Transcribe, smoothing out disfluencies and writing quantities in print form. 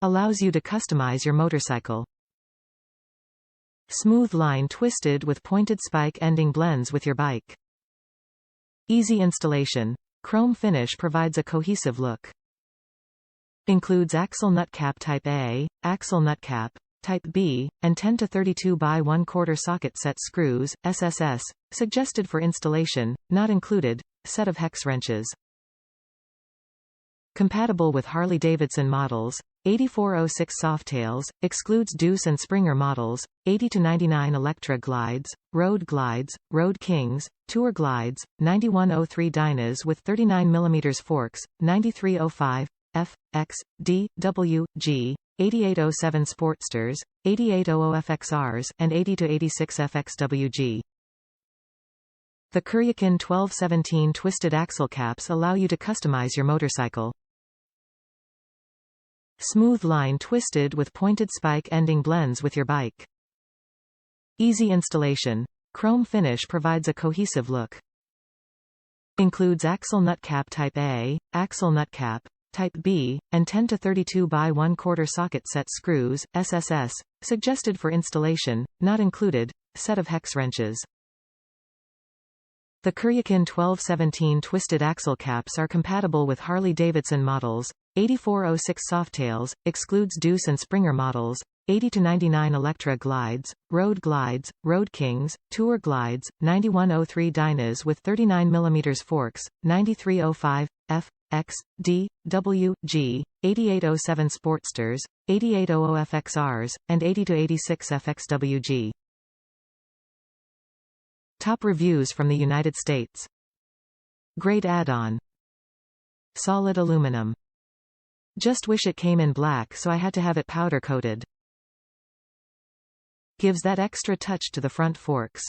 allows you to customize your motorcycle. Smooth line twisted with pointed spike ending blends with your bike. Easy installation. Chrome finish provides a cohesive look. Includes axle nut cap Type A, axle nut cap Type B, and 10 to 32 by 1/4 socket set screws, SSS, suggested for installation, not included, set of hex wrenches. Compatible with Harley-Davidson models, 8406 Softails, excludes Deuce and Springer Models, 80 to 99 Electra Glides, Road Glides, Road Kings, Tour Glides, 9103 Dynas with 39 mm forks, 9305, FXDWG, 8807 Sportsters, 8800 FXRs, and 80 to 86 FXWG. The Kuryakyn 1217 twisted axle caps allow you to customize your motorcycle. Smooth line twisted with pointed spike ending blends with your bike. Easy installation. Chrome finish provides a cohesive look. Includes axle nut cap Type A, axle nut cap Type B, and 10 to 32 by 1/4 socket set screws, SSS, suggested for installation, not included, set of hex wrenches. The Kuryakyn 1217 twisted axle caps are compatible with Harley-Davidson models, 8406 Softails, excludes Deuce and Springer Models, 80 to 99 Electra Glides, Road Glides, Road Kings, Tour Glides, 9103 Dynas with 39 mm forks, 9305, FXDWG, 8807 Sportsters, 8800 FXRs, and 80 to 86 FXWG. Top reviews from the United States. Great add-on. Solid aluminum. Just wish it came in black, so I had to have it powder coated. Gives that extra touch to the front forks.